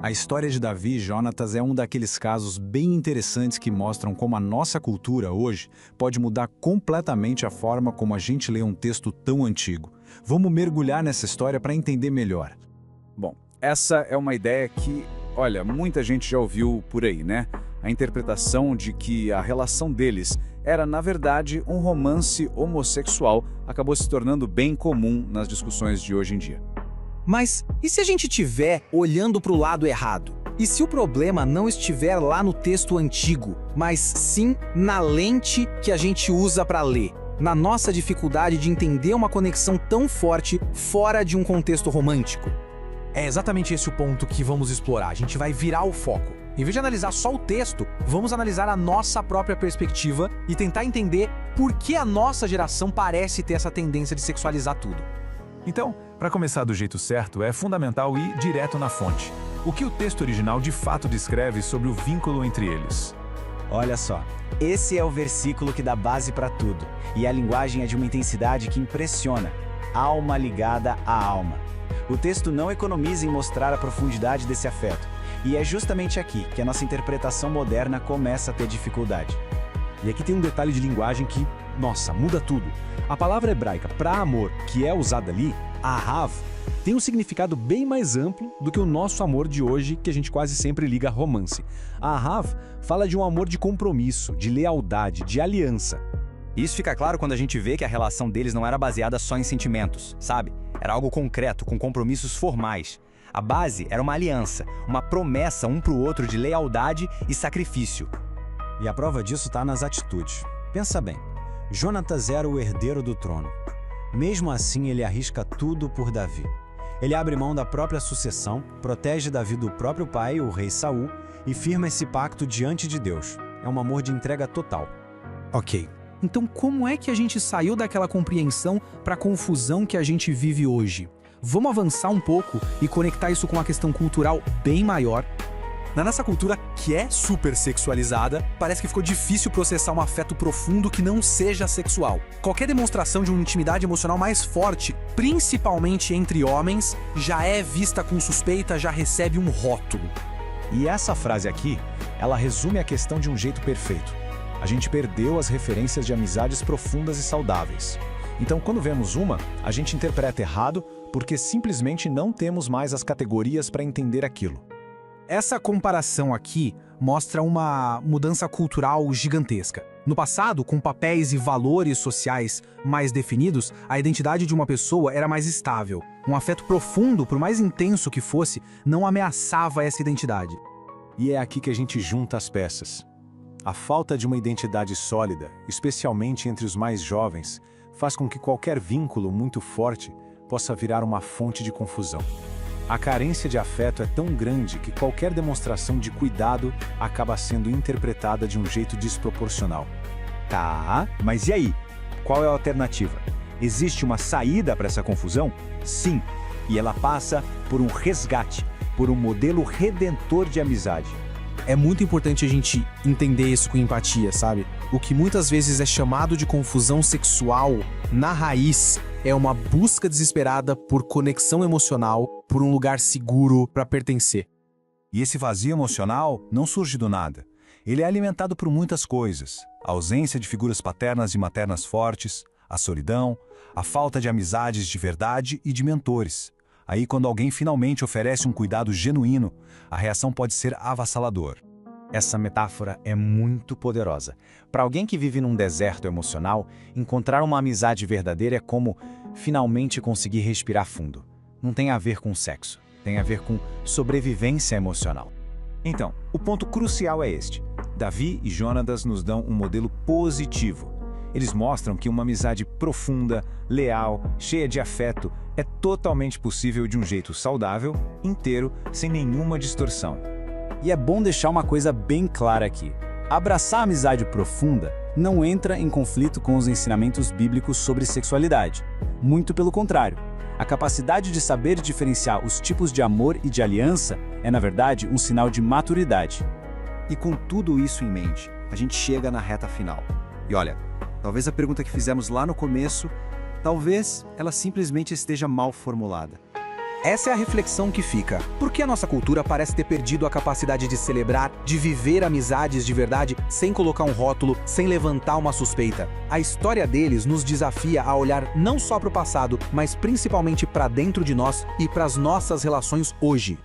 A história de Davi e Jonatas é um daqueles casos bem interessantes que mostram como a nossa cultura hoje pode mudar completamente a forma como a gente lê um texto tão antigo. Vamos mergulhar nessa história para entender melhor. Bom, essa é uma ideia que, olha, muita gente já ouviu por aí, né? A interpretação de que a relação deles era, na verdade, um romance homossexual acabou se tornando bem comum nas discussões de hoje em dia. Mas e se a gente estiver olhando para o lado errado? E se o problema não estiver lá no texto antigo, mas sim na lente que a gente usa para ler? Na nossa dificuldade de entender uma conexão tão forte fora de um contexto romântico? É exatamente esse o ponto que vamos explorar. A gente vai virar o foco. Em vez de analisar só o texto, vamos analisar a nossa própria perspectiva e tentar entender por que a nossa geração parece ter essa tendência de sexualizar tudo. Então, para começar do jeito certo, é fundamental ir direto na fonte. O que o texto original de fato descreve sobre o vínculo entre eles? Olha só, esse é o versículo que dá base para tudo. E a linguagem é de uma intensidade que impressiona. Alma ligada à alma. O texto não economiza em mostrar a profundidade desse afeto. E é justamente aqui que a nossa interpretação moderna começa a ter dificuldade. E aqui tem um detalhe de linguagem que, nossa, muda tudo. A palavra hebraica para amor, que é usada ali, ahav, tem um significado bem mais amplo do que o nosso amor de hoje, que a gente quase sempre liga a romance. Ahav fala de um amor de compromisso, de lealdade, de aliança. Isso fica claro quando a gente vê que a relação deles não era baseada só em sentimentos, sabe? Era algo concreto, com compromissos formais. A base era uma aliança, uma promessa um para o outro de lealdade e sacrifício. E a prova disso está nas atitudes. Pensa bem, Jonatas era o herdeiro do trono. Mesmo assim, ele arrisca tudo por Davi. Ele abre mão da própria sucessão, protege Davi do próprio pai, o rei Saul, e firma esse pacto diante de Deus. É um amor de entrega total. Ok, então como é que a gente saiu daquela compreensão para a confusão que a gente vive hoje? Vamos avançar um pouco e conectar isso com uma questão cultural bem maior. Na nossa cultura, que é super sexualizada, parece que ficou difícil processar um afeto profundo que não seja sexual. Qualquer demonstração de uma intimidade emocional mais forte, principalmente entre homens, já é vista com suspeita, já recebe um rótulo. E essa frase aqui, ela resume a questão de um jeito perfeito. A gente perdeu as referências de amizades profundas e saudáveis. Então, quando vemos uma, a gente interpreta errado porque simplesmente não temos mais as categorias para entender aquilo. Essa comparação aqui mostra uma mudança cultural gigantesca. No passado, com papéis e valores sociais mais definidos, a identidade de uma pessoa era mais estável. Um afeto profundo, por mais intenso que fosse, não ameaçava essa identidade. E é aqui que a gente junta as peças. A falta de uma identidade sólida, especialmente entre os mais jovens, faz com que qualquer vínculo muito forte possa virar uma fonte de confusão. A carência de afeto é tão grande que qualquer demonstração de cuidado acaba sendo interpretada de um jeito desproporcional. Tá, mas e aí? Qual é a alternativa? Existe uma saída para essa confusão? Sim, e ela passa por um resgate, por um modelo redentor de amizade. É muito importante a gente entender isso com empatia, sabe? O que muitas vezes é chamado de confusão sexual, na raiz, é uma busca desesperada por conexão emocional, por um lugar seguro para pertencer. E esse vazio emocional não surge do nada. Ele é alimentado por muitas coisas. A ausência de figuras paternas e maternas fortes, a solidão, a falta de amizades de verdade e de mentores. Aí, quando alguém finalmente oferece um cuidado genuíno, a reação pode ser avassaladora. Essa metáfora é muito poderosa. Para alguém que vive num deserto emocional, encontrar uma amizade verdadeira é como finalmente conseguir respirar fundo. Não tem a ver com sexo, tem a ver com sobrevivência emocional. Então, o ponto crucial é este. Davi e Jonatas nos dão um modelo positivo. Eles mostram que uma amizade profunda, leal, cheia de afeto, é totalmente possível de um jeito saudável, inteiro, sem nenhuma distorção. E é bom deixar uma coisa bem clara aqui. Abraçar a amizade profunda não entra em conflito com os ensinamentos bíblicos sobre sexualidade. Muito pelo contrário. A capacidade de saber diferenciar os tipos de amor e de aliança é, na verdade, um sinal de maturidade. E com tudo isso em mente, a gente chega na reta final. E olha, talvez a pergunta que fizemos lá no começo, talvez ela simplesmente esteja mal formulada. Essa é a reflexão que fica. Por que a nossa cultura parece ter perdido a capacidade de celebrar, de viver amizades de verdade, sem colocar um rótulo, sem levantar uma suspeita? A história deles nos desafia a olhar não só para o passado, mas principalmente para dentro de nós e para as nossas relações hoje.